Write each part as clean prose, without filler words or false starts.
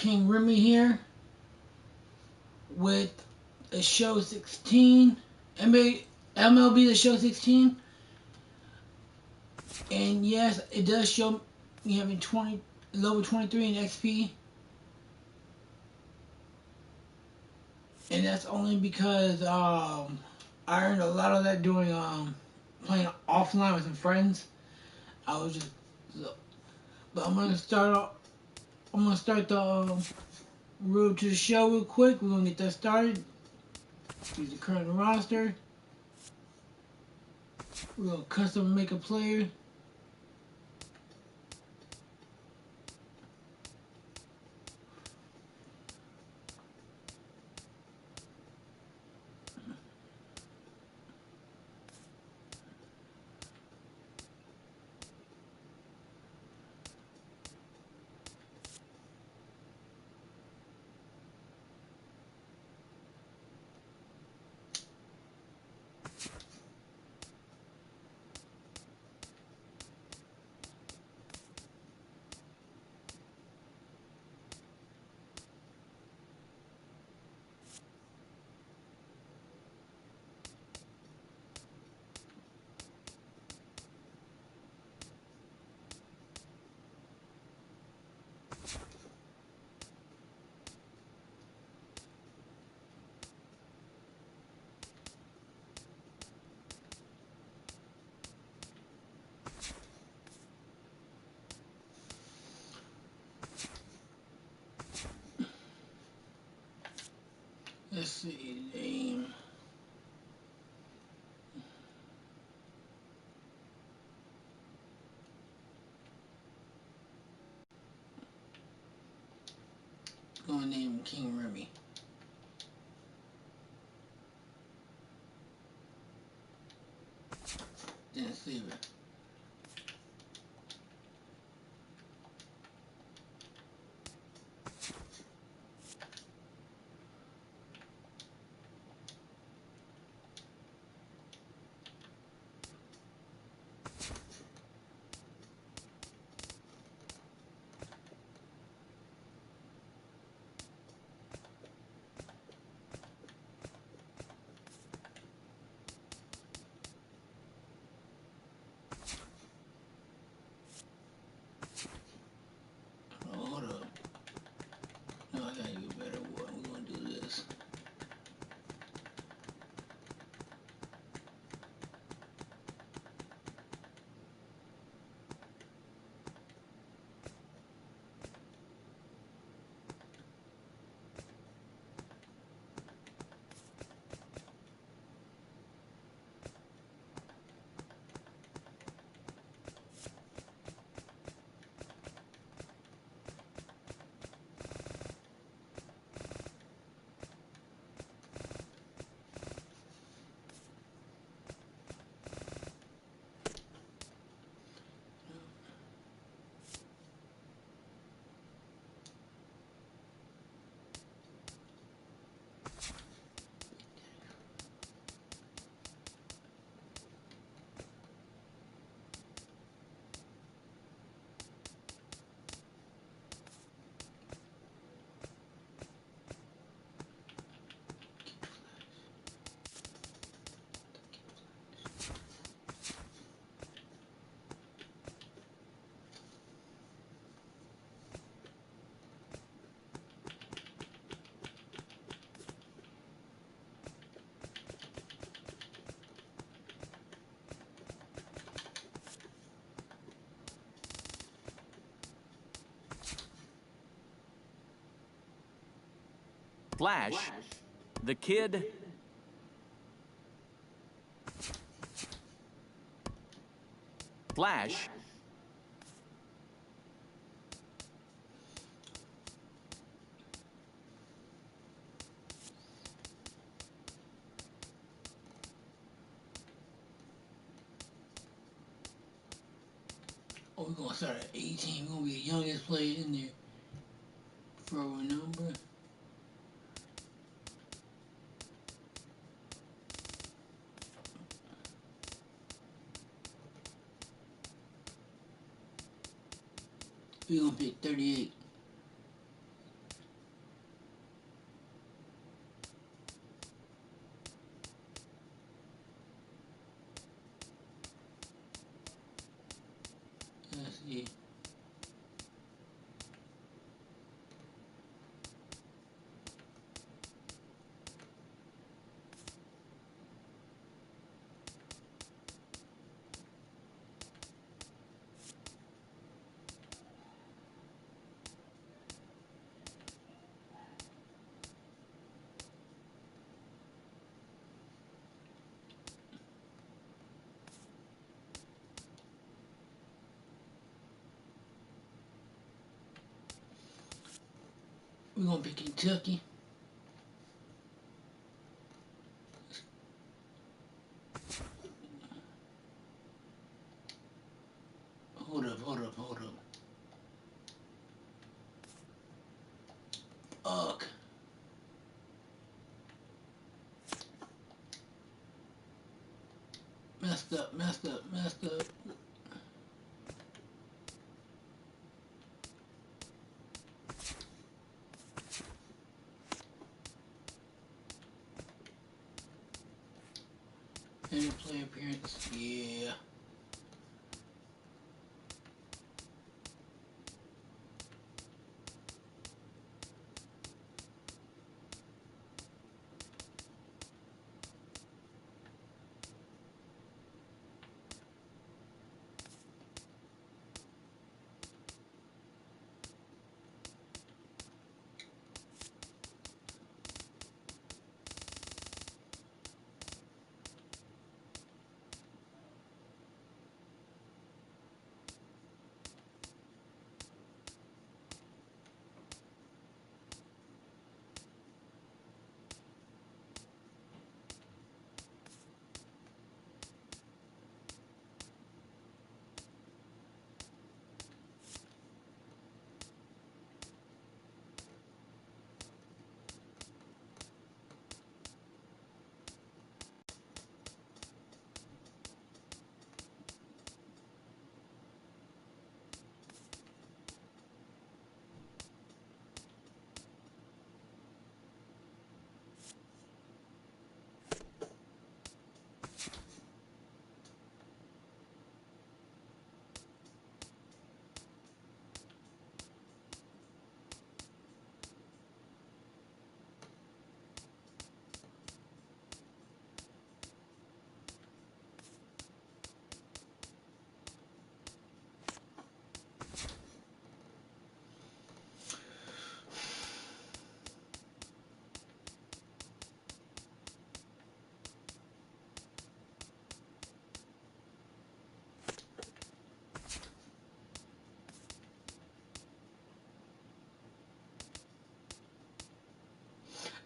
King Remy here with a show 16, MLB the show 16, and yes, it does show me having level 23 in XP, and that's only because I earned a lot of that doing playing offline with some friends. I was just, so, but I'm gonna start the road to the show real quick. We're gonna get that started. Use the current roster. We're gonna custom make a player. Let's see, name. Gonna name King Remy. Then save it. Oh, hold up. No, I gotta get better. What? We're gonna do this. Flash, the Kid, Flash, Oh, we're gonna start at 18. We're gonna be the youngest player in there. For a number. We're gonna pick 38. We're gonna pick Kentucky. Hold up, hold up, hold up. Ugh. Messed up, messed up, messed up. Any play appearance? Yeah.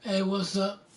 Hey, what's up?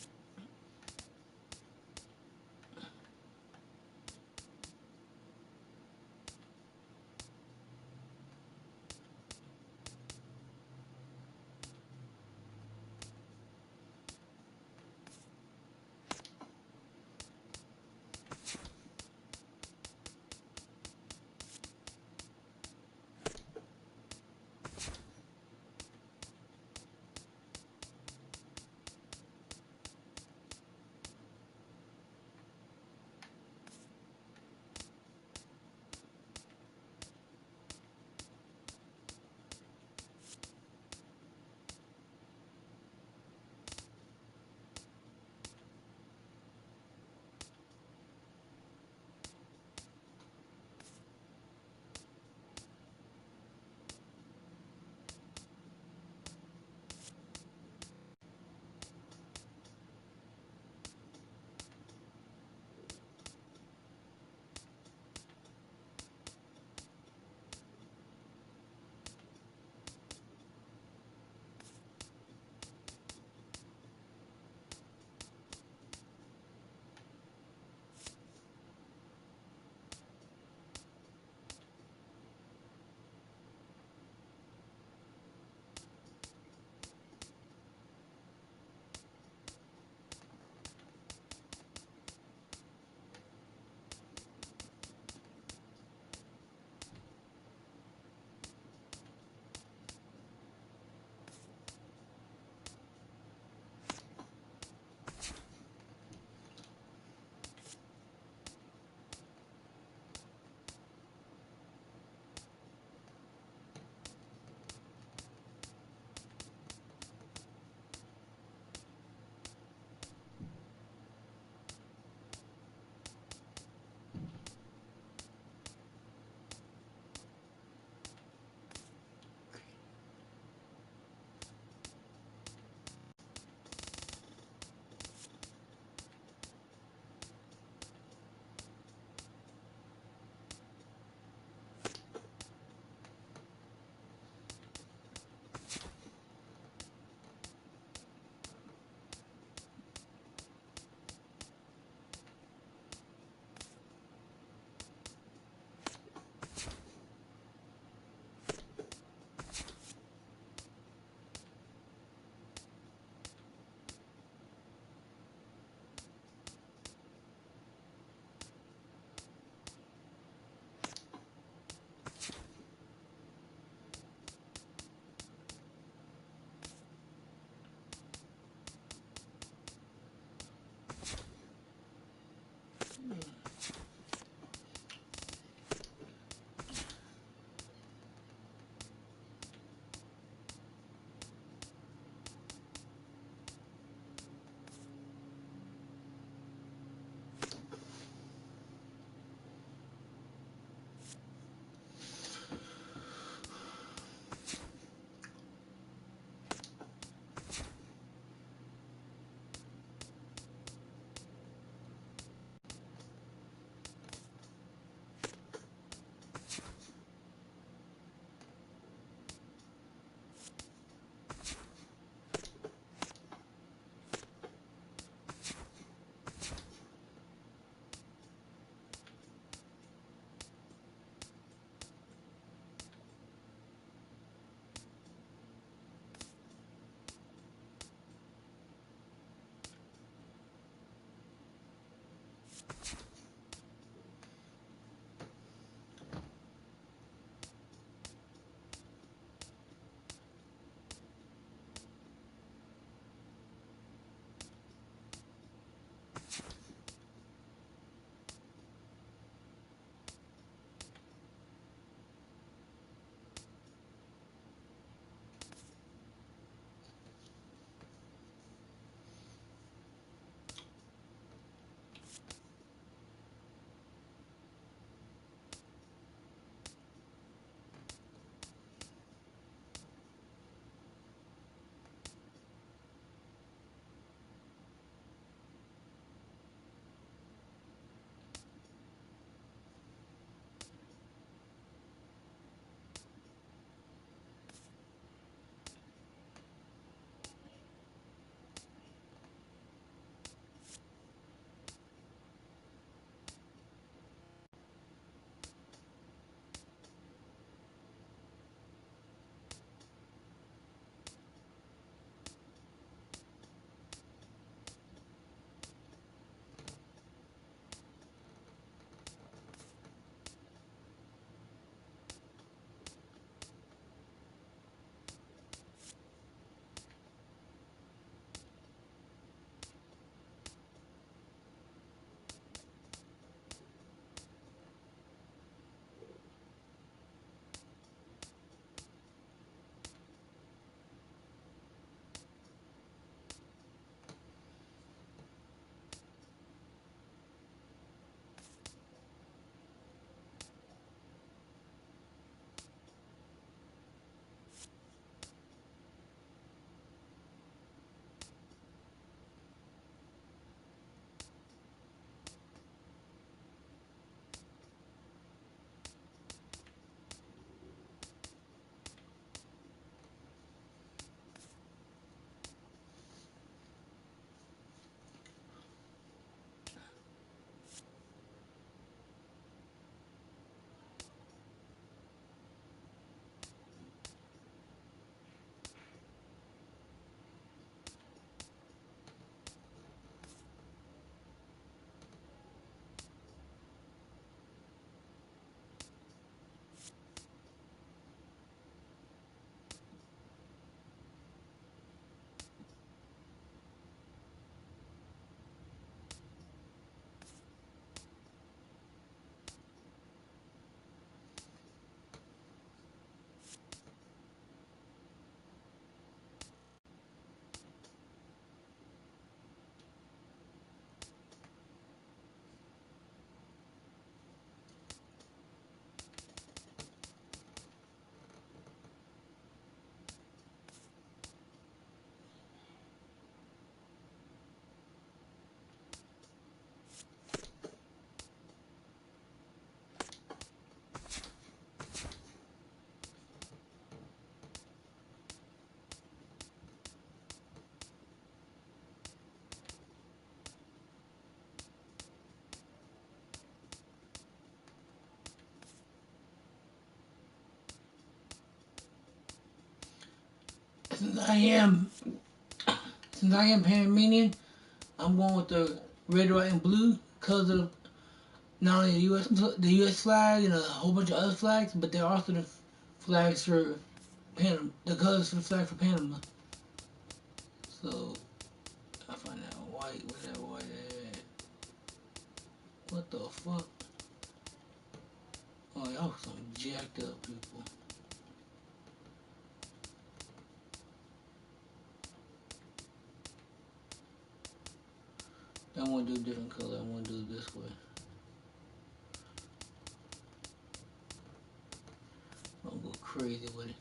Since I am since I am Panamanian, I'm going with the red, white, and blue because of not only the U.S. flag and a whole bunch of other flags, but they're also the flags for Panama, the colors for the flag for Panama. So I find that white. Where's that white at? What the fuck? Oh, y'all some jacked up people. I want to do a different color. I want to do it this way. I'm gonna go crazy with it.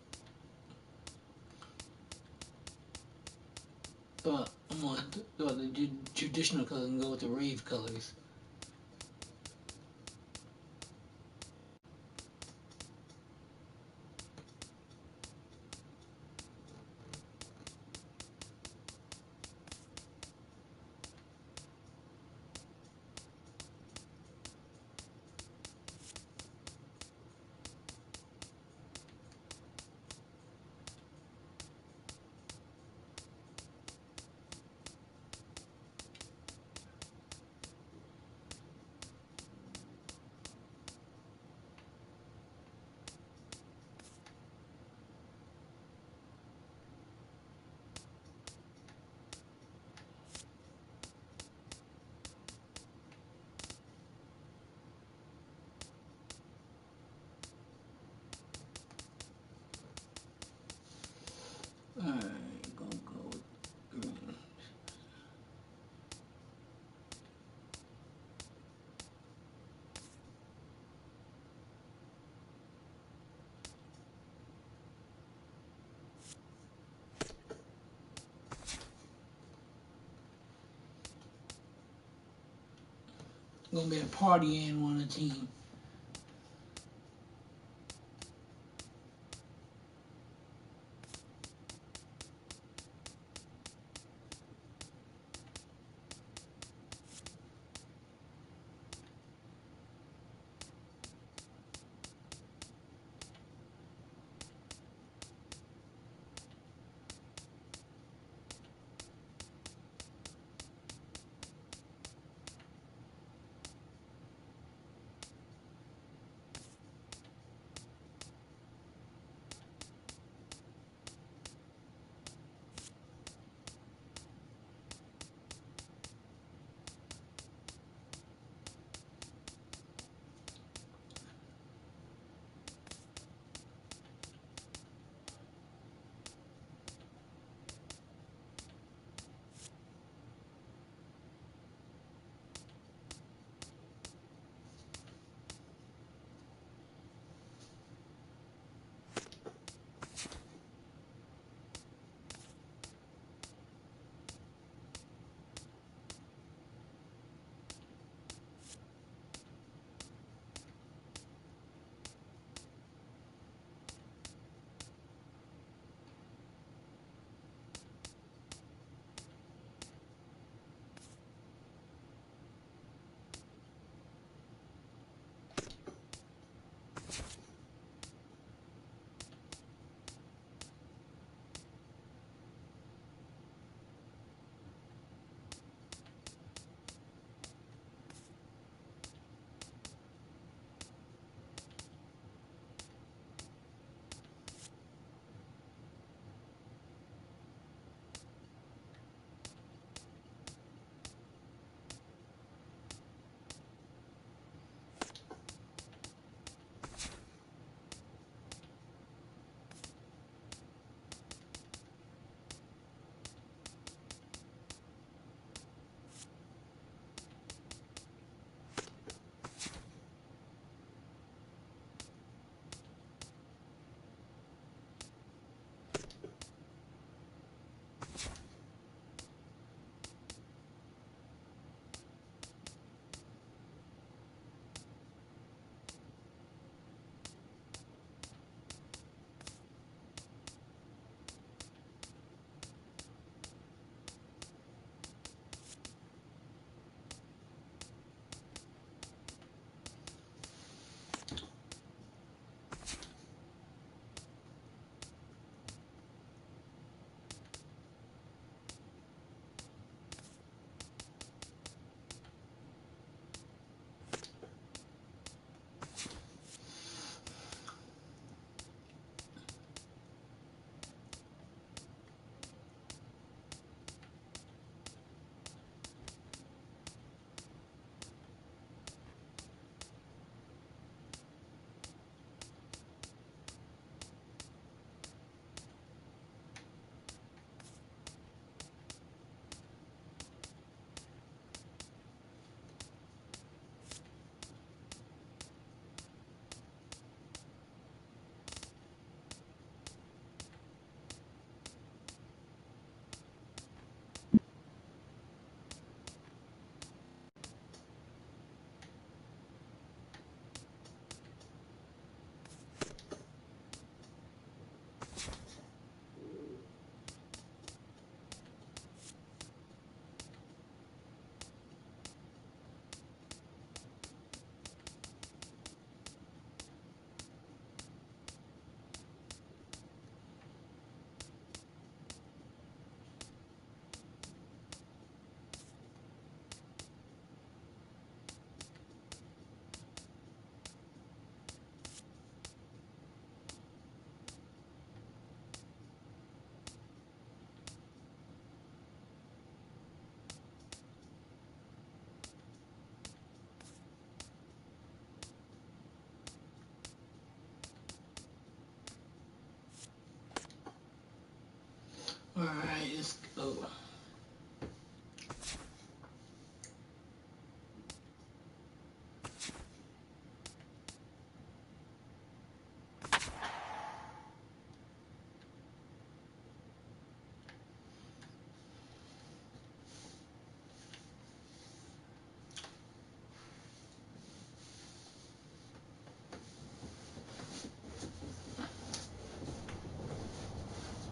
But I'm gonna go with the traditional colors and go with the rave colors. gonna be a party animal on the team.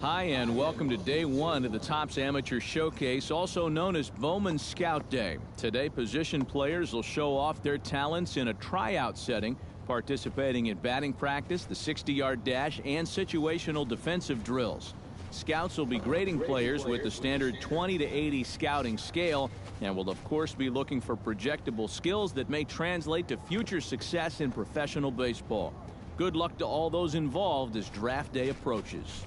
Hi, and welcome to day one of the Topps Amateur Showcase, also known as Bowman Scout Day. Today, position players will show off their talents in a tryout setting, participating in batting practice, the 60-yard dash, and situational defensive drills. Scouts will be grading players with the standard 20 to 80 scouting scale and will, of course, be looking for projectable skills that may translate to future success in professional baseball. Good luck to all those involved as draft day approaches.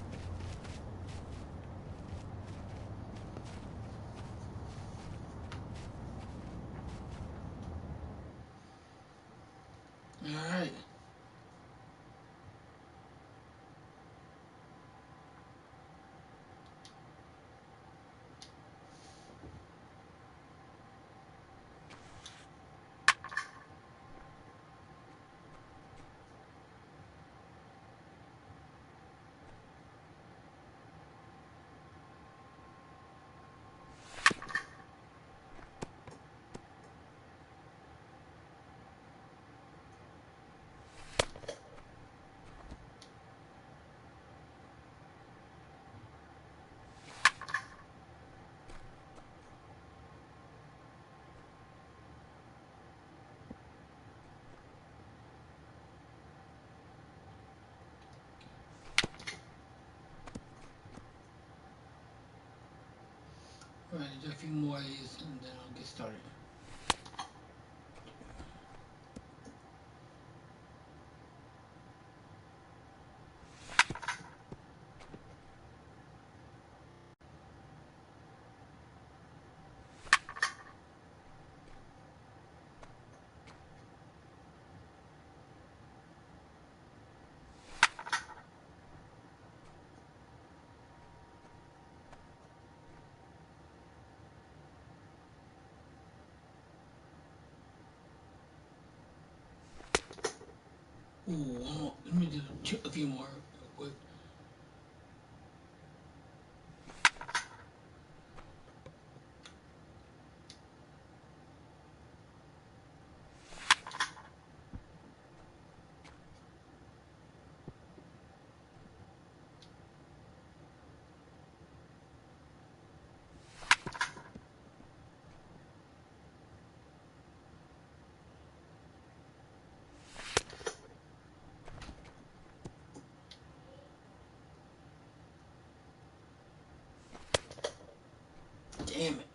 All right. All right, do a few more of these and then I'll get started. Ooh, one more. Let me do a few more real quick. Damn it.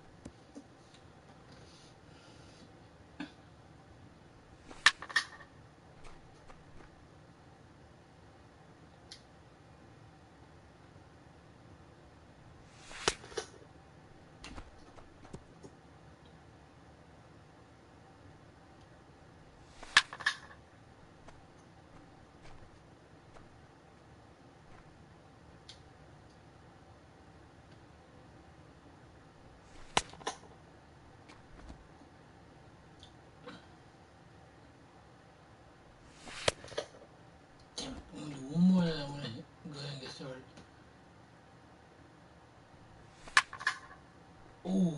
Damn it. I'm gonna do one more and then I'm gonna go ahead and get started. Ooh.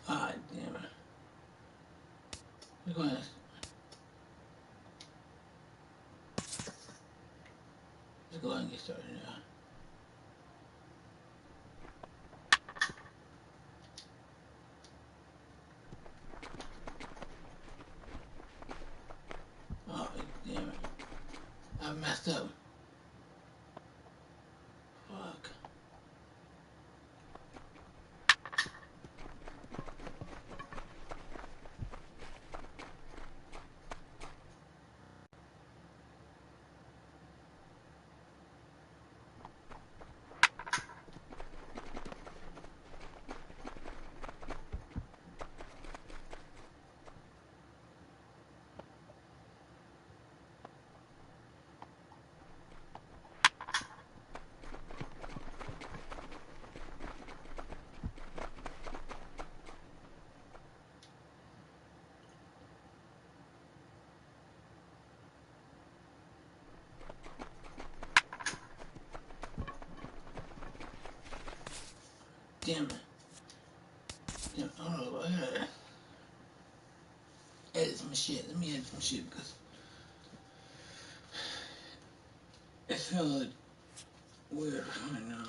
Ah, damn it. Go ahead. Let's go ahead and get started now. Oh, damn it. I messed up. Fuck. Damn it. Damn, I don't know. I gotta edit some shit. Let me edit some shit because it's feeling weird right now.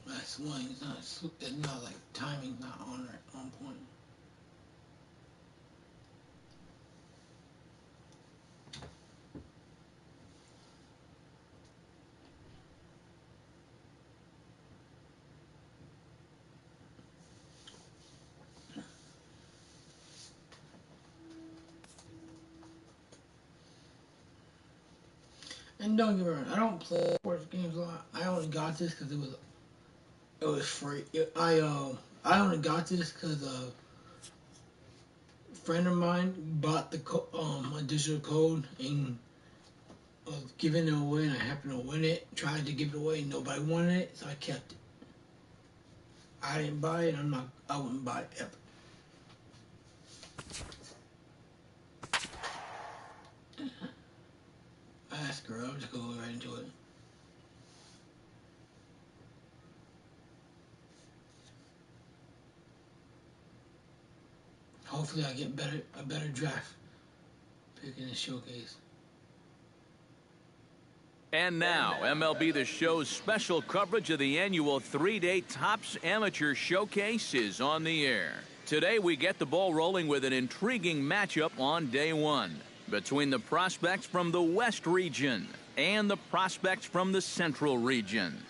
My swing's not like timing's not on point. And don't get me wrong, I don't play sports games a lot. I only got this because it was free. I only got this because a friend of mine bought the additional code and was giving it away, and I happened to win it. Tried to give it away, and nobody wanted it, so I kept it. I didn't buy it. I wouldn't buy it ever. I asked her. I'll just go right into it. Hopefully, I get a better draft pick in the showcase. And now, MLB The Show's special coverage of the annual 3-day Topps Amateur Showcase is on the air. Today, we get the ball rolling with an intriguing matchup on day one between the prospects from the West region and the prospects from the Central region.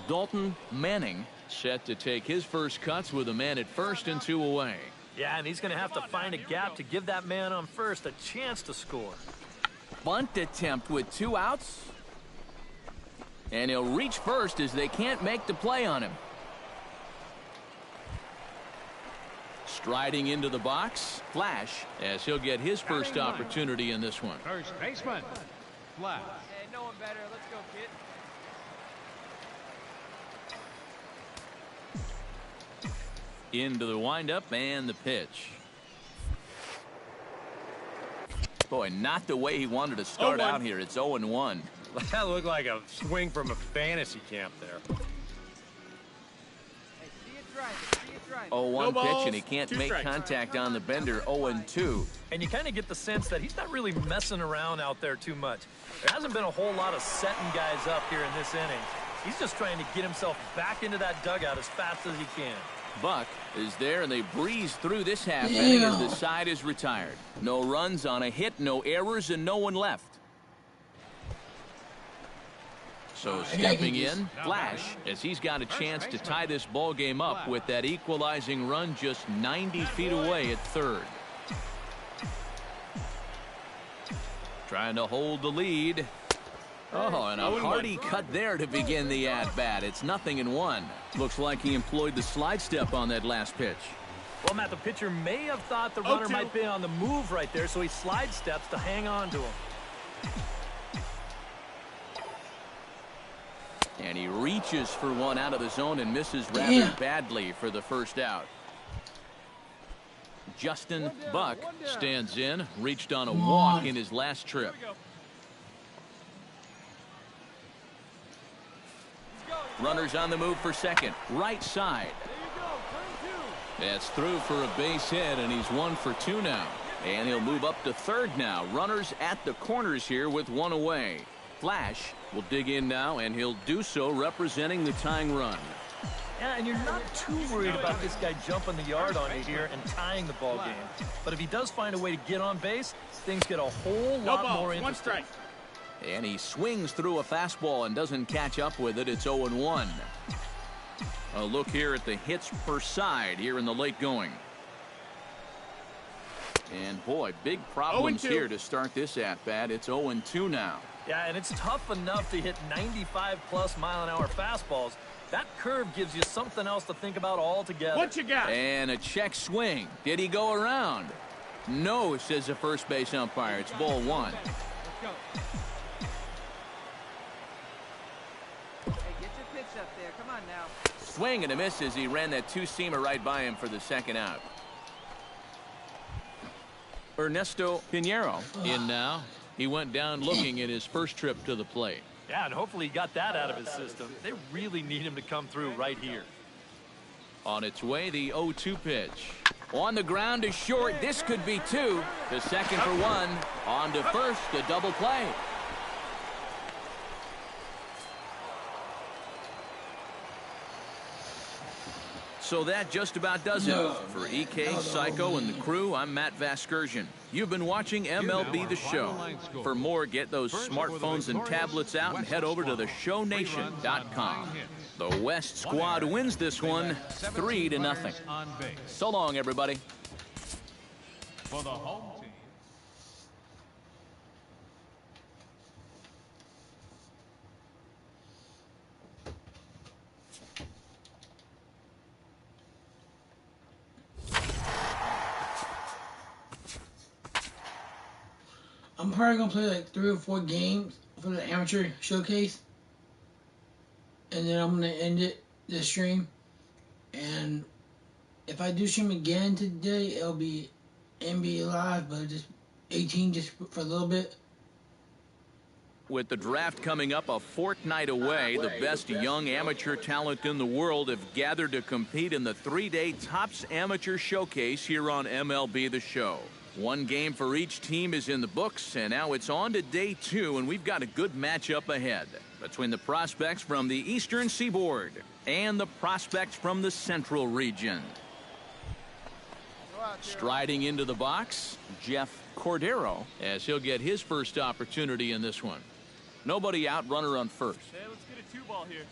Dalton Manning set to take his first cuts with a man at first and 2 away. Yeah, and he's going to have to find a gap to give that man on first a chance to score. Bunt attempt with 2 outs. And he'll reach first as they can't make the play on him. Striding into the box, Flash, as he'll get his first opportunity in this one. First baseman, Flash. Hey, no one better. Let's go, kid. Into the windup and the pitch. Boy, not the way he wanted to start out here. It's 0-1. That looked like a swing from a fantasy camp there. Hey, see it driving. See it driving. 0-1 pitch, and he can't make contact on the bender. 0-2. And you kind of get the sense that he's not really messing around out there too much. There hasn't been a whole lot of setting guys up here in this inning. He's just trying to get himself back into that dugout as fast as he can. Buck is there, and they breeze through this half inning as the side is retired. No runs on a hit, no errors, and no one left. So stepping in, Flash, as he's got a chance to tie this ball game up with that equalizing run just 90 feet away at third. Trying to hold the lead. Oh, and a hearty cut there to begin the at-bat. It's 0-1. Looks like he employed the slide step on that last pitch. Well, Matt, the pitcher may have thought the runner might be on the move right there, so he slide steps to hang on to him. And he reaches for one out of the zone and misses rather badly for the first out. Justin Buck stands in, reached on a walk in his last trip. Runners on the move for second. Right side. That's through for a base hit, and he's 1 for 2 now. And he'll move up to third now. Runners at the corners here with 1 away. Flash will dig in now, and he'll do so representing the tying run. Yeah, and you're not too worried about this guy jumping the yard on you here and tying the ball game. But if he does find a way to get on base, things get a whole lot more interesting. 1 strike. And he swings through a fastball and doesn't catch up with it. It's 0-1. A look here at the hits per side here in the late going. And boy, big problems here to start this at-bat. It's 0-2 now. Yeah, and it's tough enough to hit 95+ mile-an-hour fastballs. That curve gives you something else to think about altogether. What you got? And a check swing. Did he go around? No, says the first base umpire. It's ball 1. Let's go. Hey, get your pitch up there. Come on now. Swing and a miss as he ran that two-seamer right by him for the second out. Ernesto Pinheiro in now. He went down looking at his first trip to the plate. Yeah, and hopefully he got that out of his system. They really need him to come through right here. On its way, the 0-2 pitch. On the ground to short. This could be 2. To second for 1. On to first, a double play. So that just about does it. For EK, Psycho, and the crew, I'm Matt Vasgersian. You've been watching MLB The Show. For more, get those smartphones and tablets out and head over to theshownation.com. The West squad wins this one 3-0. So long, everybody. For the home team. I'm probably gonna play like 3 or 4 games for the amateur showcase, and then I'm gonna end it this stream. And if I do stream again today, it'll be NBA Live, but just 18 just for a little bit. With the draft coming up a fortnight away, the best young amateur talent in the world have gathered to compete in the 3-day Topps Amateur Showcase here on MLB The Show. 1 game for each team is in the books, and now it's on to day 2, and we've got a good matchup ahead between the prospects from the Eastern Seaboard and the prospects from the Central Region. Striding into the box, Jeff Cordero, as he'll get his first opportunity in this one. Nobody out, runner on first. Hey, let's get a 2-ball here.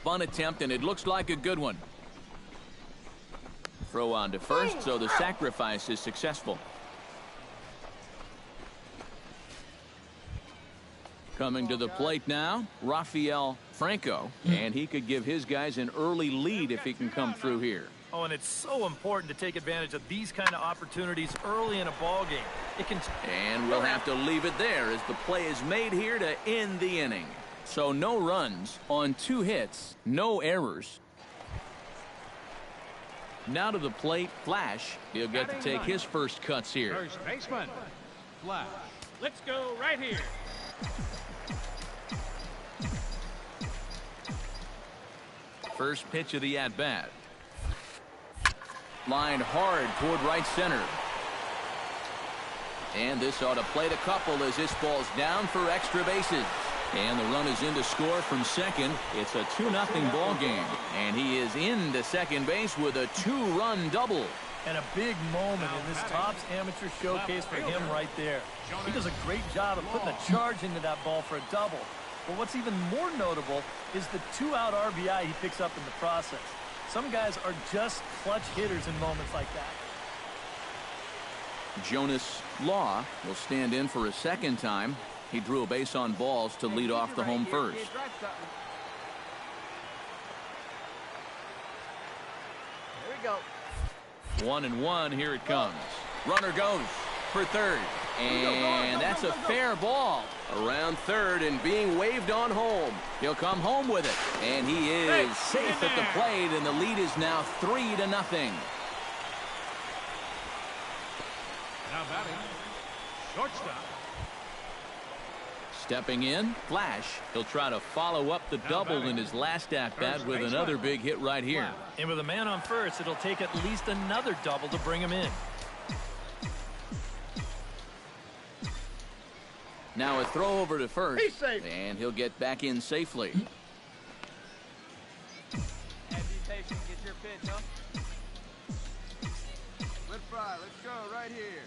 Bunt attempt, and it looks like a good one. Throw on to first, so the sacrifice is successful. Coming to the plate now, Rafael Franco, and he could give his guys an early lead if he can come through here. Oh, and it's so important to take advantage of these kind of opportunities early in a ball game. It can. And we'll have to leave it there as the play is made here to end the inning. So no runs on 2 hits, no errors. Now to the plate, Flash. He'll get to take his first cuts here. First baseman. Flash. Let's go right here. First pitch of the at-bat. Lined hard toward right center. And this ought to plate a couple as this falls down for extra bases. And the run is in to score from second. It's a 2-0 ball game. And he is into second base with a 2-run double. And a big moment in this Topps Amateur Showcase for him right there. He does a great job of putting a charge into that ball for a double. But what's even more notable is the 2-out RBI he picks up in the process. Some guys are just clutch hitters in moments like that. Jonas Law will stand in for a second time. He drew a base on balls to lead off the home first. Here we go. 1-1, here it comes. Runner goes for third. And that's a fair ball. Around third and being waved on home. He'll come home with it. And he is safe at the plate, and the lead is now 3-0. Now batting. Shortstop. Stepping in, Flash. He'll try to follow up the double in his last at-bat with another big hit right here. And with a man on first, it'll take at least another double to bring him in. Now a throw over to first, and he'll get back in safely. Hey, be patient. Get your pitch, huh? Let's fry. Let's go right here.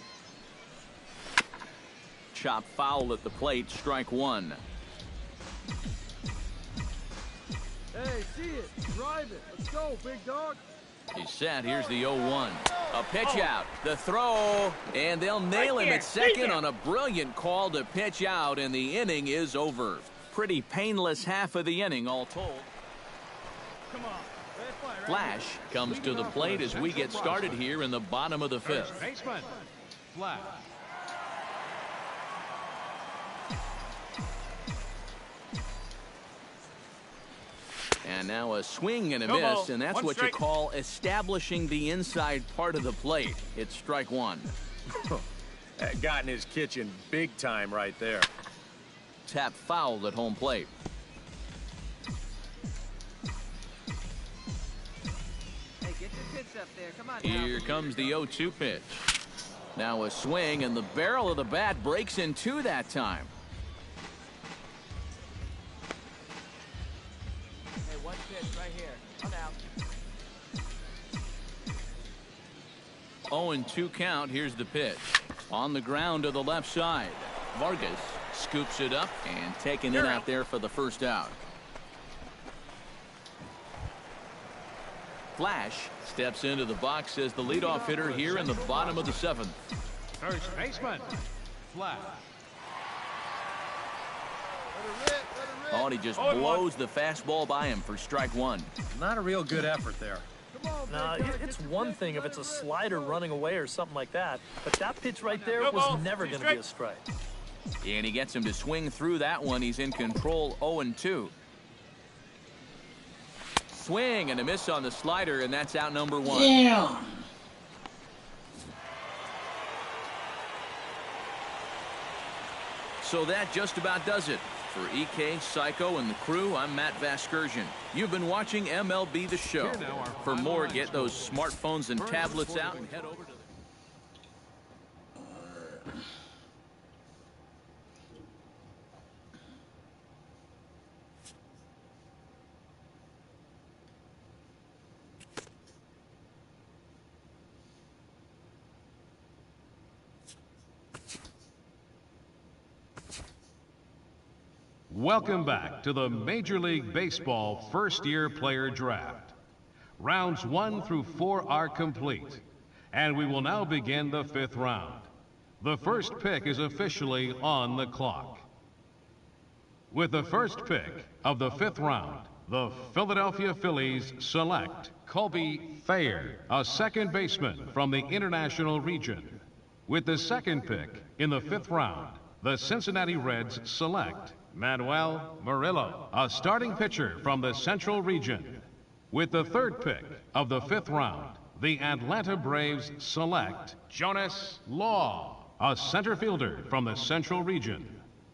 Chop foul at the plate, strike one. Hey, see it. Drive it. Let's go, big dog. He's set. Here's the 0-1. A pitch out. The throw. And they'll nail him at second on a brilliant call to pitch out, and the inning is over. Pretty painless half of the inning all told. Come on. Flash comes to the plate as we get started here in the bottom of the fifth. Baseman. Flash. And now a swing and a miss, and that's what you call establishing the inside part of the plate. It's strike one. That got in his kitchen big time right there. Tap foul at home plate. Hey, get your pitch up there. Come on. Here now. comes the 0-2 pitch. Now a swing, and the barrel of the bat breaks in two that time. Hey, one pitch right here. I'm out. 0-2 count. Here's the pitch. On the ground to the left side. Vargas scoops it up and taking it out there for the first out. Flash steps into the box as the leadoff hitter here in the bottom of the seventh. First baseman. Flash. Oh, and he just blows the fastball by him for strike one. Not a real good effort there. Now, it's one thing if it's a slider running away or something like that, but that pitch right there was never going to be a strike. And he gets him to swing through that one. He's in control. 0-2. Swing and a miss on the slider, and that's out number one. Yeah. So that just about does it. For EK, Psycho, and the crew, I'm Matt Vasgersian. You've been watching MLB The Show. For more, get those smartphones and tablets out and head over to Welcome back to the Major League Baseball first-year player draft. Rounds 1 through 4 are complete, and we will now begin the fifth round. The first pick is officially on the clock. With the first pick of the fifth round, the Philadelphia Phillies select Colby Thayer, a second baseman from the International Region. With the second pick in the fifth round, the Cincinnati Reds select Manuel Murillo, a starting pitcher from the Central Region. With the third pick of the fifth round, the Atlanta Braves select Jonas Law, a center fielder from the Central Region.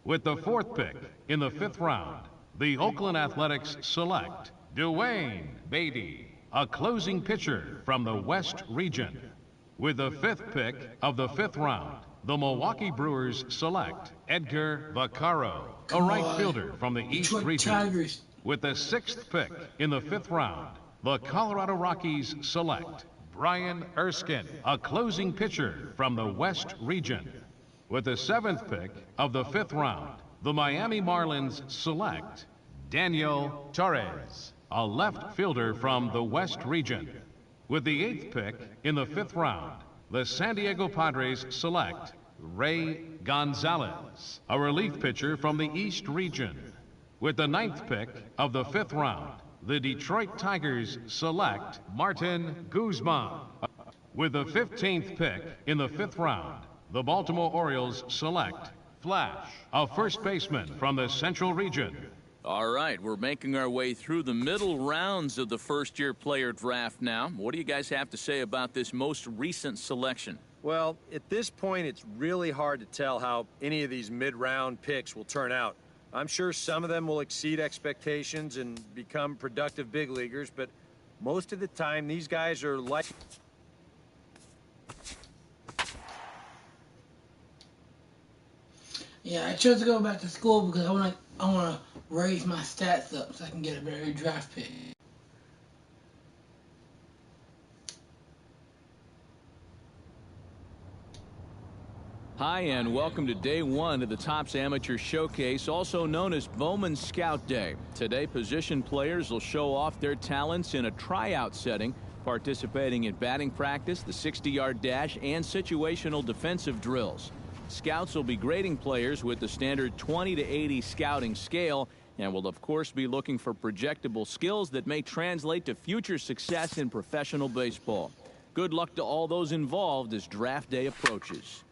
With the fourth pick in the fifth round, the Oakland Athletics select Dwayne Beatty, a closing pitcher from the West Region. With the fifth pick of the fifth round, the Milwaukee Brewers select Edgar Vaccaro, a right fielder from the East Detroit Region. Tigers. With the sixth pick in the fifth round, the Colorado Rockies select Brian Erskine, a closing pitcher from the West Region. With the seventh pick of the fifth round, the Miami Marlins select Daniel Torres, a left fielder from the West Region. With the eighth pick in the fifth round, the San Diego Padres select Ray Gonzalez, a relief pitcher from the East Region. With the ninth pick of the fifth round, the Detroit Tigers select Martin Guzman. With the 15th pick in the fifth round, the Baltimore Orioles select Flash, a first baseman from the Central Region. All right, we're making our way through the middle rounds of the first-year player draft now. What do you guys have to say about this most recent selection? Well, at this point, it's really hard to tell how any of these mid-round picks will turn out. I'm sure some of them will exceed expectations and become productive big leaguers, but most of the time, these guys are like... Yeah, I chose to go back to school because I want to raise my stats up so I can get a better draft pick. Hi, and welcome to day one of the Topps Amateur Showcase, also known as Bowman Scout Day. Today, position players will show off their talents in a tryout setting, participating in batting practice, the 60-yard dash, and situational defensive drills. Scouts will be grading players with the standard 20 to 80 scouting scale and will, of course, be looking for projectable skills that may translate to future success in professional baseball. Good luck to all those involved as draft day approaches.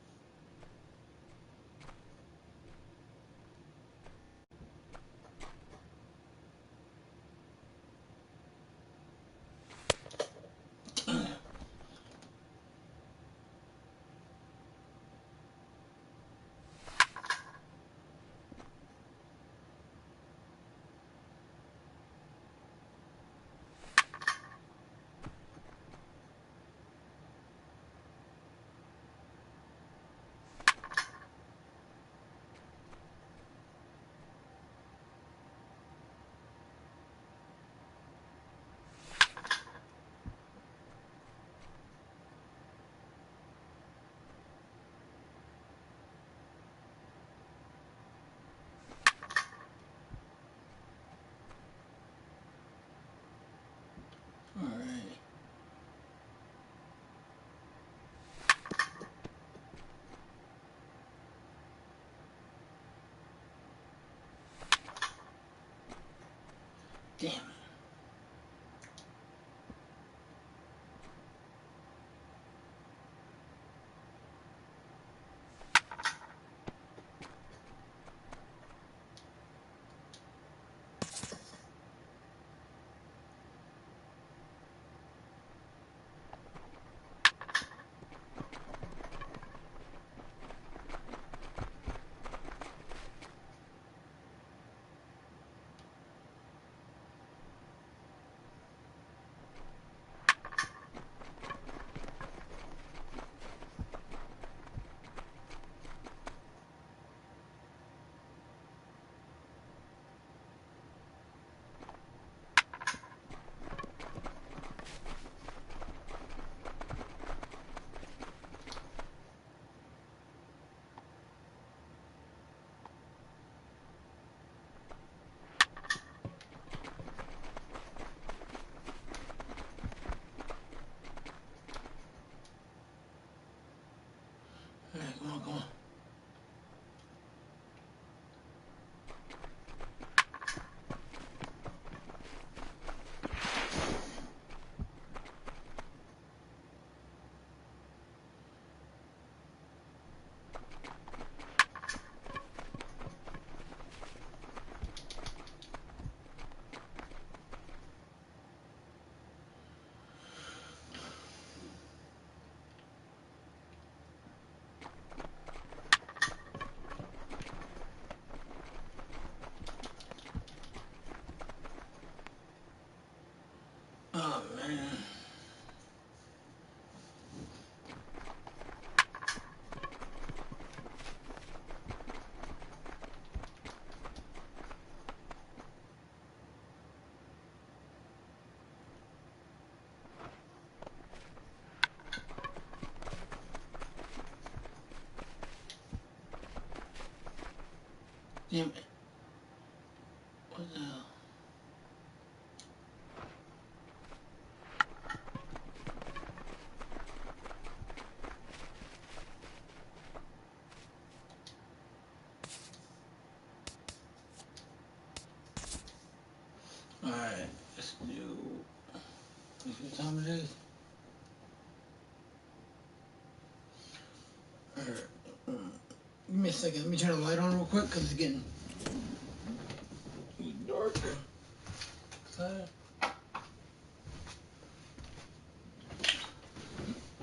All right. Damn. All right, come on, come on. Oh, man. Damn it. What the hell? All right, let's do. Let's see what time it is. All right. Give me a second. Let me turn the light on real quick because it's getting darker. All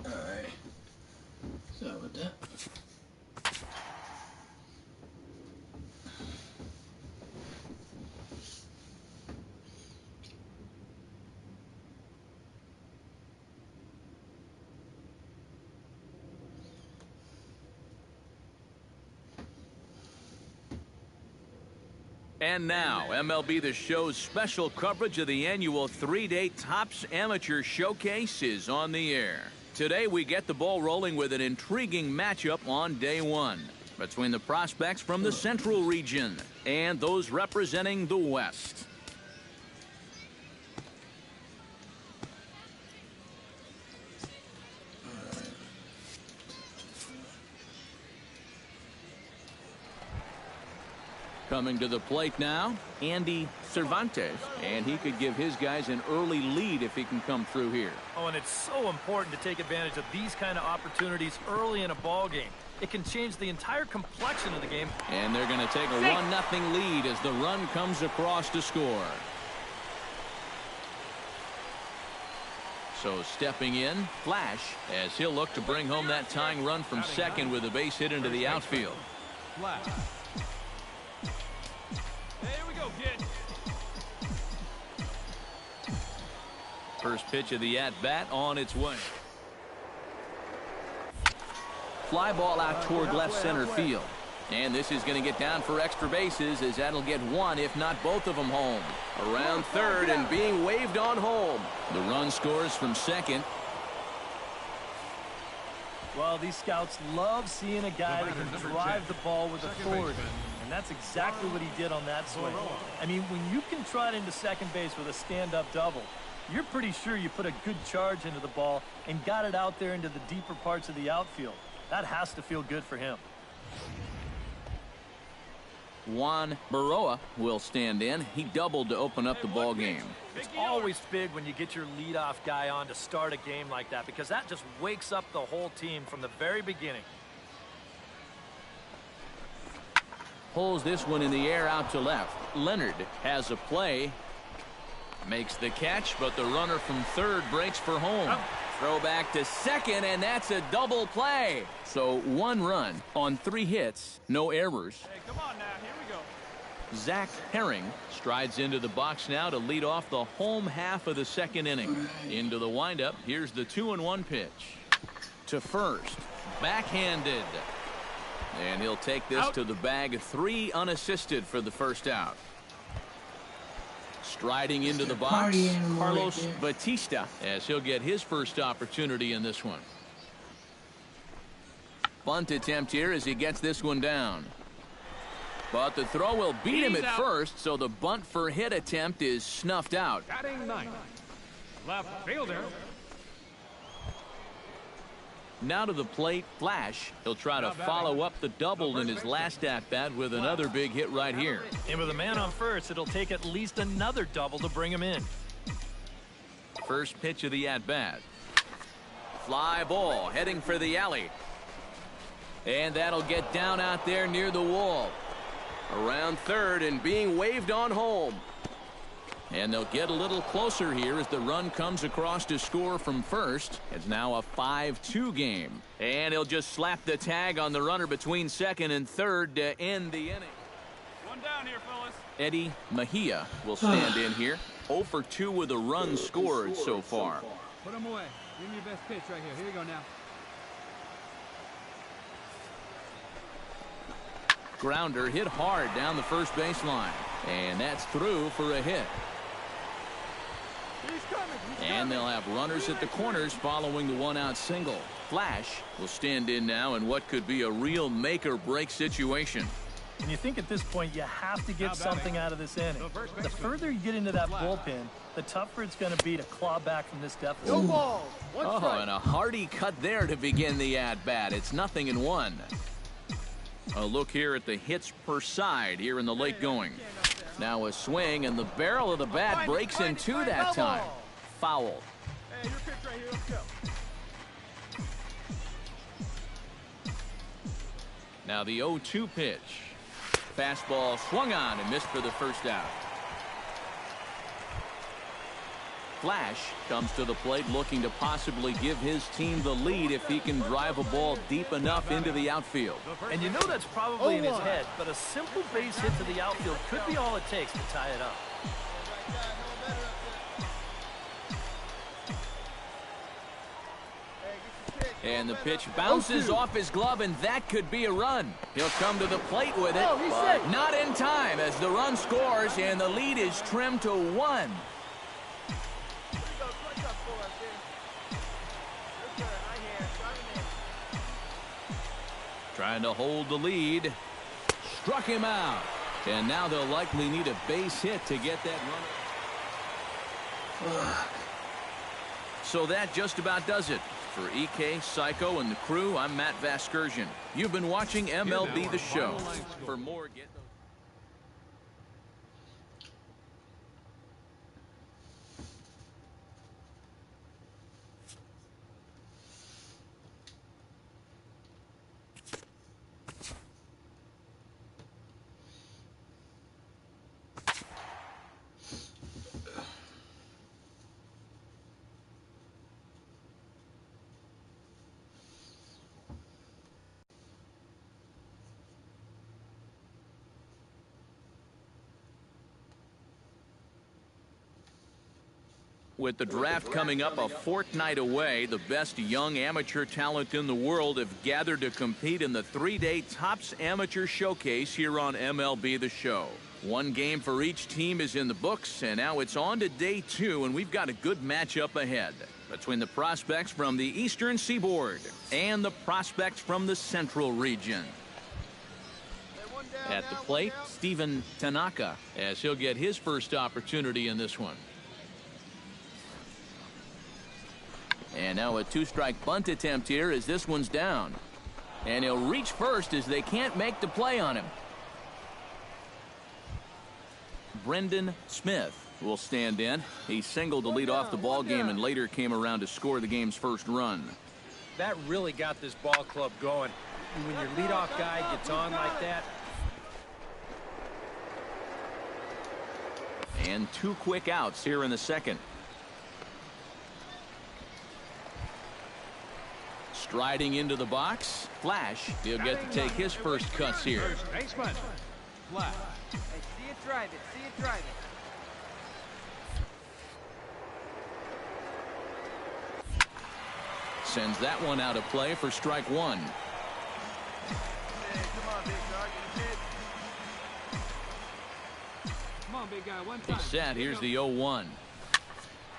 right. And now, MLB The Show's special coverage of the annual 3-day Topps Amateur Showcase is on the air. Today, we get the ball rolling with an intriguing matchup on day one between the prospects from the Central region and those representing the West. Coming to the plate now, Andy Cervantes, and he could give his guys an early lead if he can come through here. Oh, and it's so important to take advantage of these kind of opportunities early in a ball game. It can change the entire complexion of the game. And they're going to take a 1-0 lead as the run comes across to score. So stepping in, Flash, as he'll look to bring home that tying run from second with a base hit into the outfield. Flash. Hey, here we go, kid. First pitch of the at-bat on its way. Fly ball out toward left center field. And this is going to get down for extra bases as that'll get one, if not both of them, home. Around third and being waved on home. The run scores from second. Well, these scouts love seeing a guy that can drive the ball with authority. And that's exactly what he did on that swing. I mean, when you can trot into second base with a stand-up double, you're pretty sure you put a good charge into the ball and got it out there into the deeper parts of the outfield. That has to feel good for him. Juan Baroa will stand in. He doubled to open up the ball game. It's always big when you get your leadoff guy on to start a game like that because that just wakes up the whole team from the very beginning. Pulls this one in the air out to left. Leonard has a play. Makes the catch, but the runner from third breaks for home. Throw back to second, and that's a double play. So 1 run on 3 hits, no errors. Hey, come on now. Here we go. Zach Herring strides into the box now to lead off the home half of the second inning. Into the windup, here's the 2-1 pitch. To first, backhanded. And he'll take this to the bag. 3 unassisted for the first out. Striding into the box, Carlos Batista, as he'll get his first opportunity in this one. Bunt attempt here as he gets this one down. But the throw will beat him at first, so the bunt for hit attempt is snuffed out. Batting ninth. Left fielder. Now to the plate, Flash. He'll try to follow up the double in his last at-bat with another big hit right here. And with a man on first, it'll take at least another double to bring him in. First pitch of the at-bat. Fly ball heading for the alley. And that'll get down out there near the wall. Around third and being waved on home. And they'll get a little closer here as the run comes across to score from first. It's now a 5-2 game. And he'll just slap the tag on the runner between second and third to end the inning. One down here, fellas. Eddie Mejia will stand in here. 0 for 2 with a run scored so far. Put him away. Give me your best pitch right here. Here you go now. Grounder hit hard down the first baseline. And that's through for a hit. And they'll have runners at the corners following the 1-out single. Flash will stand in now in what could be a real make-or-break situation. And you think at this point you have to get something out of this inning. The further you get into that bullpen, the tougher it's going to be to claw back from this deficit. No ball. Oh, and a hearty cut there to begin the at-bat. It's 0-1. A look here at the hits per side here in the late going. Now a swing, and the barrel of the bat breaks in two that time. Foul. Hey, your pitch right here. Let's go. Now the 0-2 pitch. Fastball swung on and missed for the first out. Flash comes to the plate looking to possibly give his team the lead if he can drive a ball deep enough into the outfield. And you know that's probably in his head, but a simple base hit to the outfield could be all it takes to tie it up. Hey, get your pitch. And the pitch bounces off his glove, and that could be a run. He'll come to the plate with it, but not in time as the run scores, and the lead is trimmed to 1. Trying to hold the lead. Struck him out. And now they'll likely need a base hit to get that runner. So that just about does it. For EK, Psycho, and the crew, I'm Matt Vasgersian. You've been watching MLB The Show. For more, get those. With the draft coming up a fortnight away, the best young amateur talent in the world have gathered to compete in the 3-day Topps Amateur Showcase here on MLB The Show. One game for each team is in the books, and now it's on to day 2, and we've got a good matchup ahead between the prospects from the Eastern Seaboard and the prospects from the Central Region. At the plate, Steven Tanaka, as he'll get his first opportunity in this one. And now a 2-strike bunt attempt here as this one's down. And he'll reach first as they can't make the play on him. Brendan Smith will stand in. He singled to lead off the ball game and later came around to score the game's first run. That really got this ball club going. When your leadoff guy gets on like that. And 2 quick outs here in the second. Striding into the box, Flash. He'll get to take his first cuts here. First baseman, Flash. Hey, see it, drive it. See it, drive it. Sends that one out of play for strike 1. Hey, come on, big dog. Come on, big guy, one time. He's set. Here's the 0-1.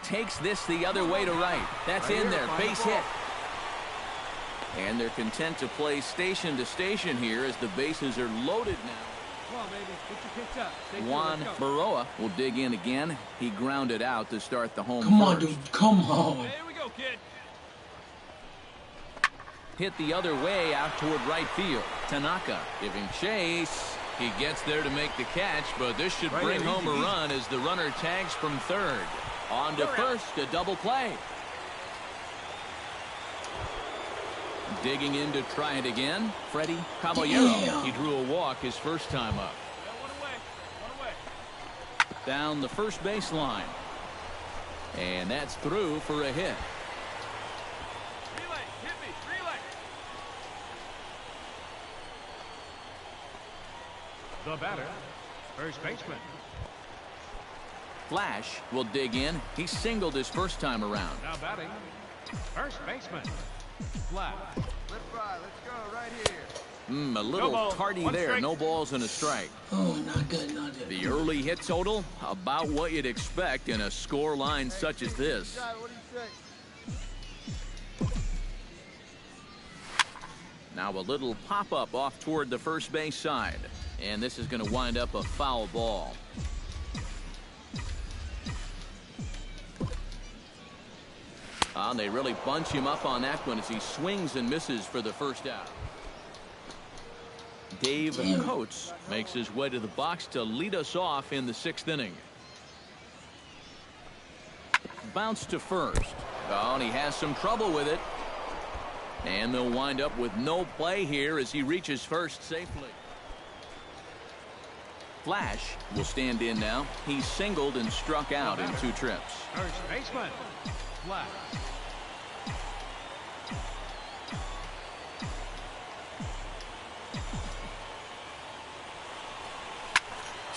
Takes this the other way to right. That's in there. Base hit. And they're content to play station to station here as the bases are loaded now. Come on, baby. Get your pitch up. Juan Baroa will dig in again. He grounded out to start the home Come first. on, dude. Come on. Here we go, kid. Hit the other way out toward right field. Tanaka giving chase. He gets there to make the catch, but this should bring home a run as the runner tags from third. On to first, a double play. Digging in to try it again, Freddie Caballero. Damn. He drew a walk his first time up. One away. Down the first baseline. And that's through for a hit. Relay, hit me, relay. The batter, first baseman. Flash will dig in. He singled his first time around. Now batting, first baseman, Flash. Let's fly. Let's go right here. A little ball, tardy one there. strike. No balls and a strike. Oh, not good, not good. The early hit total, about what you'd expect in a score line such as this. Guy, what do you say? Now a little pop-up off toward the first base side. And this is going to wind up a foul ball. They really bunch him up on that one as he swings and misses for the first out. Dave Coates makes his way to the box to lead us off in the 6th inning. Bounce to first. Oh, and he has some trouble with it. And they'll wind up with no play here as he reaches first safely. Flash will stand in now. He singled and struck out in 2 trips. First baseman, Flash.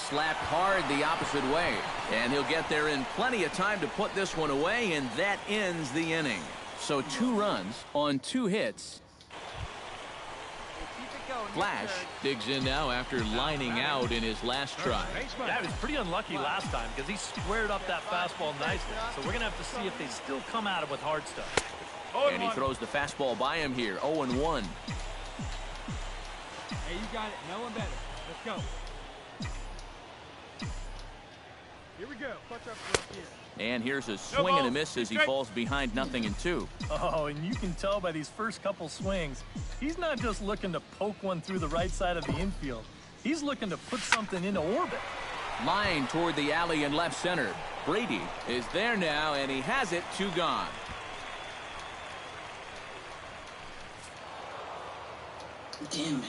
Slapped hard the opposite way. And he'll get there in plenty of time to put this one away, and that ends the inning. So 2 runs on 2 hits. Keep it going. Flash digs in now after lining out in his last try. Yeah, he was pretty unlucky last time because he squared up that fastball nicely. So we're going to have to see if they still come at him with hard stuff. And he throws the fastball by him here, 0-1. Hey, you got it. No one better. Let's go. Here we go. Clutch up right here. And here's a swing and a miss as he falls behind 0-2. Oh, and you can tell by these first couple swings, he's not just looking to poke one through the right side of the infield. He's looking to put something into orbit. Line toward the alley in left center. Brady is there now, and he has it, 2 gone. Damn it.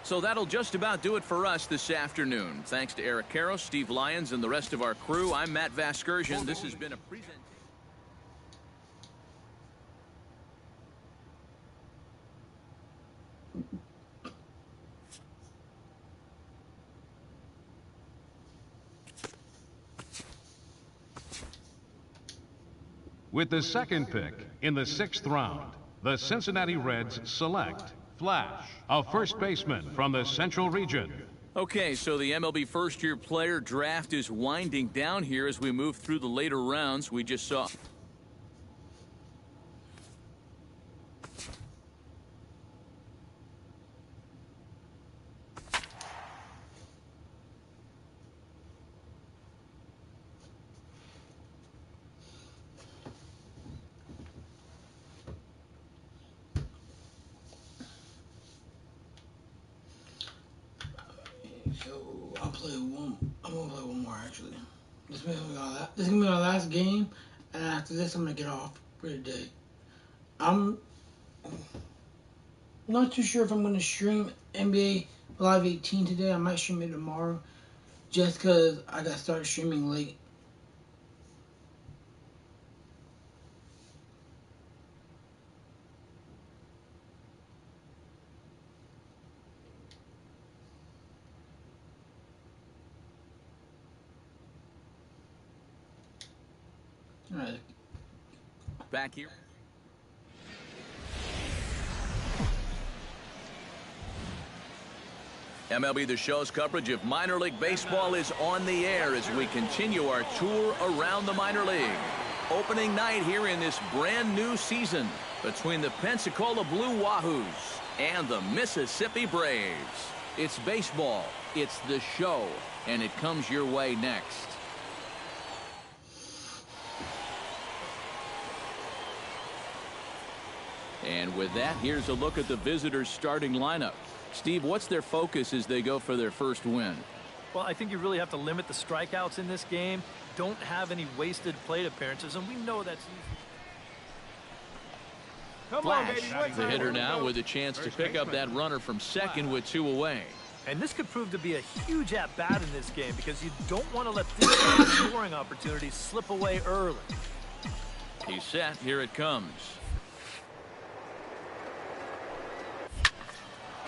So that'll just about do it for us this afternoon. Thanks to Eric Karros, Steve Lyons, and the rest of our crew. I'm Matt Vasgersian. This has been a presentation. With the second pick in the 6th round, the Cincinnati Reds select Flash, a first baseman from the Central Region. Okay, so the MLB first-year player draft is winding down here as we move through the later rounds. We just saw... So I'll play one. I'm gonna play one more actually. This is gonna be my last game, and after this, I'm gonna get off for the day. I'm not too sure if I'm gonna stream NBA Live 18 today. I might stream it tomorrow, just cause I got started streaming late. All right. Back here. MLB The Show's coverage of minor league baseball is on the air as we continue our tour around the minor league. Opening night here in this brand new season between the Pensacola Blue Wahoos and the Mississippi Braves. It's baseball, it's the show, and it comes your way next. And with that, here's a look at the visitors' starting lineup. Steve, what's their focus as they go for their first win? Well, I think you really have to limit the strikeouts in this game. Don't have any wasted plate appearances, and we know that's easy. Flash, the hitter now with a chance to pick up that runner from second with 2 away. And this could prove to be a huge at-bat in this game because you don't want to let this kind of scoring opportunity slip away early. He's set. Here it comes.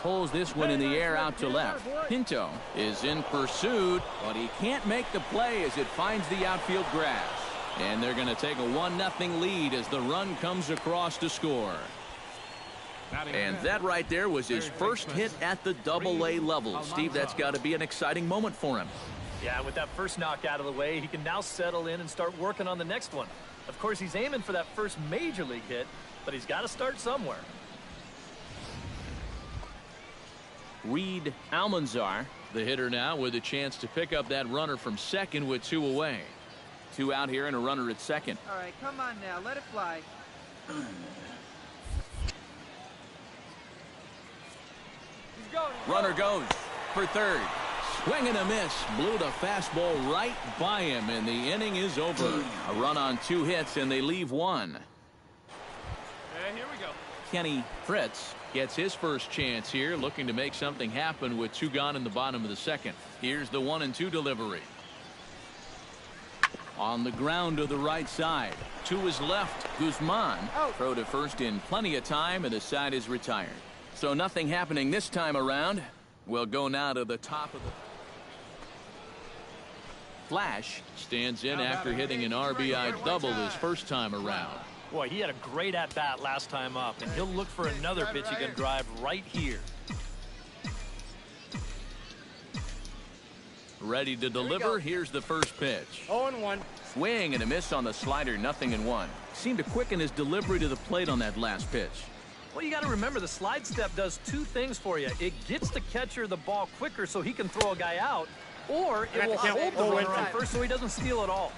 Pulls this one in the air out to left. Pinto is in pursuit, but he can't make the play as it finds the outfield grass. And they're going to take a 1-0 lead as the run comes across to score. And that right there was his first hit at the Double-A level. Steve, that's got to be an exciting moment for him. Yeah, with that first knock out of the way, he can now settle in and start working on the next one. Of course, he's aiming for that first major league hit, but he's got to start somewhere. Reed Almanzar, the hitter now with a chance to pick up that runner from second with 2 away. 2 out here and a runner at second. All right, come on now. Let it fly. Runner goes for third. Swing and a miss. Blew the fastball right by him, and the inning is over. A run on 2 hits, and they leave 1. Here we go. Kenny Fritz gets his first chance here, looking to make something happen with 2 gone in the bottom of the second. Here's the 1-2 delivery. On the ground to the right side. To his left, Guzman. Throw to first in plenty of time, and the side is retired. So nothing happening this time around. We'll go now to the top of the... Flash stands in after hitting an RBI double his first time around. Boy, he had a great at-bat last time up, and he'll look for another pitch he can drive right here. Ready to deliver. Here's the first pitch. 0-1. Swing and a miss on the slider, 0-1. Seemed to quicken his delivery to the plate on that last pitch. Well, you got to remember the slide step does two things for you. It gets the catcher the ball quicker so he can throw a guy out, or it will hold the runner on first so he doesn't steal it all.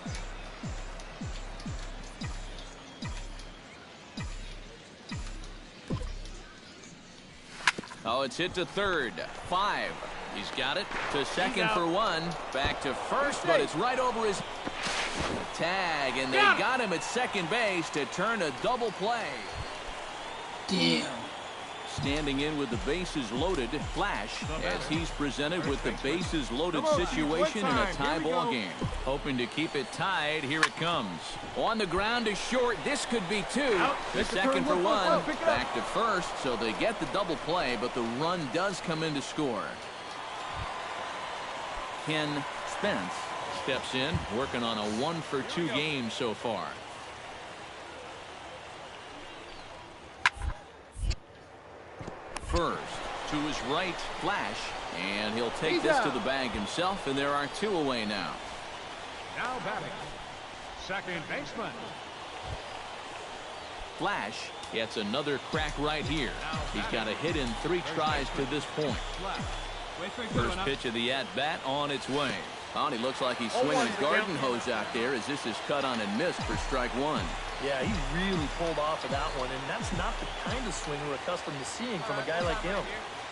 Oh, it's hit to third. 5. He's got it to second for 1. Back to first, but it's right over his tag, and they got him at second base to turn a double play. Damn. Standing in with the bases loaded, Flash, as he's presented with the bases loaded situation in a tie ball game. Hoping to keep it tied, here it comes. On the ground to short, this could be 2. The second for 1, back to first, so they get the double play, but the run does come in to score. Ken Spence steps in, working on a 1-for-2 game so far. First, to his right, Flash, and he'll take this to the bag himself, and there are 2 away now. Now batting, second baseman. Flash gets another crack right here. He's got a hit in 3 tries to this point. First pitch of the at-bat on its way. Oh, he looks like he's swinging his garden hose out there as this is cut on and missed for strike 1. Yeah, he really pulled off of that one, and that's not the kind of swing we're accustomed to seeing from a guy like him.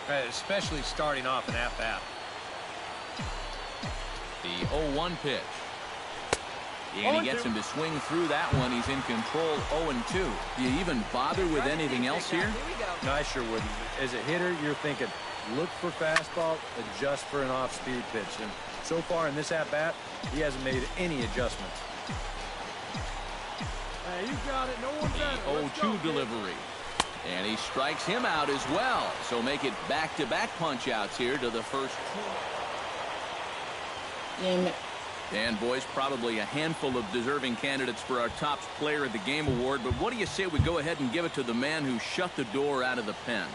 Right, especially starting off an at-bat. The 0-1 pitch. And he gets him to swing through that one. He's in control, 0-2. Do you even bother with anything else here? No, I sure wouldn't. As a hitter, you're thinking, look for fastball, adjust for an off-speed pitch. And so far in this at-bat, he hasn't made any adjustments. Hey, you got it. No one better. The 0-2 delivery. And he strikes him out as well. So make it back-to-back punch-outs here to the first 2. Damn it. And, boys, probably a handful of deserving candidates for our top player of the game award. But what do you say we go ahead and give it to the man who shut the door out of the pen?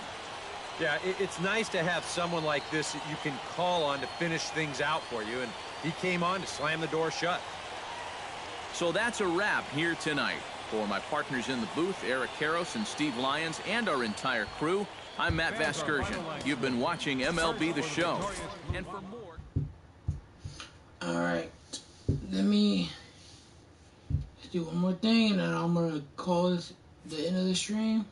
Yeah, it's nice to have someone like this that you can call on to finish things out for you. And he came on to slam the door shut. So that's a wrap here tonight. For my partners in the booth, Eric Karros and Steve Lyons, and our entire crew, I'm Matt Vasgersian. You've been watching MLB The Show. And for more... All right. Let me do one more thing, and then I'm going to call this the end of the stream.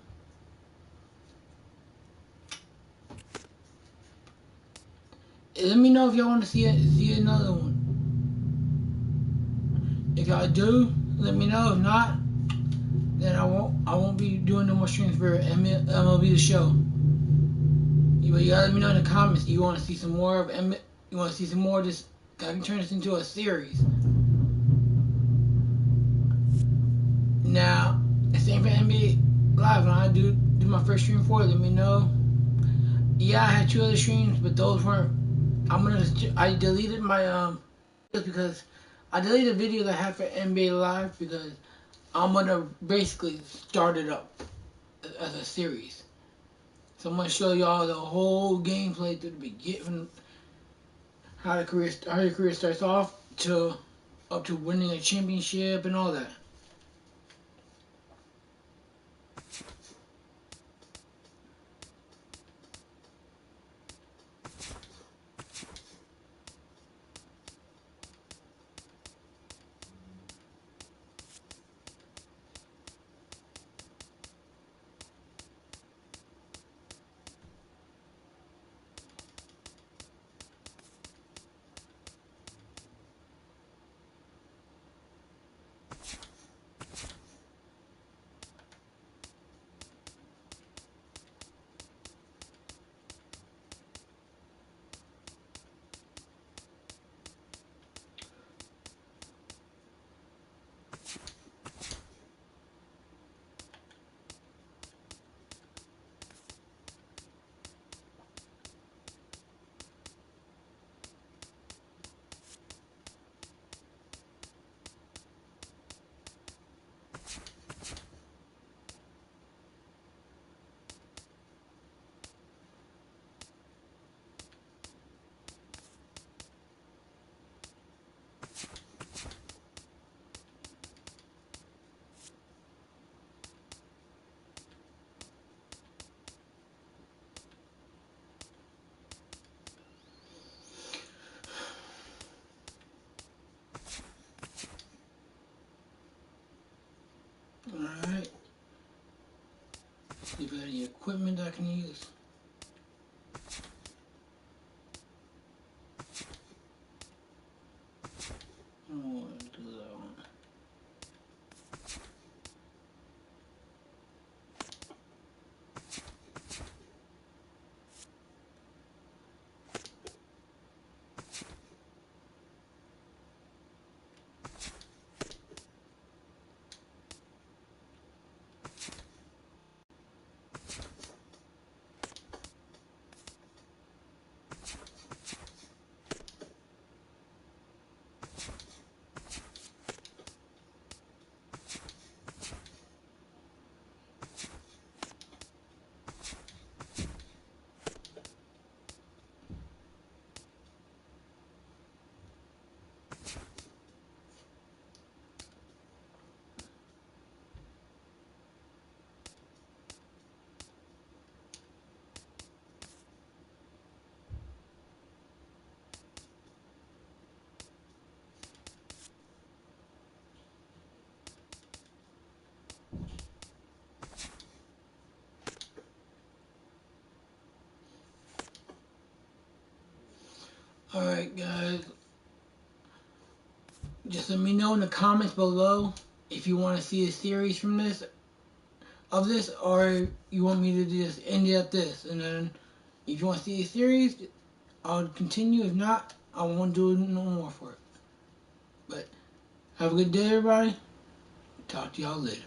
Let me know if y'all want to see another one. If y'all do, let me know. If not, then I won't be doing no more streams for MLB The Show. But you gotta let me know in the comments. Do you want to see some more of You want to see some more of this? I can turn this into a series. Now, same for NBA Live. When I do my first stream for it, let me know. Yeah, I had 2 other streams, but those weren't. I deleted my just because I deleted the videos I had for NBA Live because I'm gonna basically start it up as a series. So I'm gonna show y'all the whole gameplay to the beginning, how your career starts off to up to winning a championship and all that. Alright. See if there's any equipment I can use. Oh, do that one. Alright guys, just let me know in the comments below if you want to see a series from this, or you want me to just end it at this. And then if you want to see a series, I'll continue. If not, I won't do no more for it. But have a good day everybody. Talk to y'all later.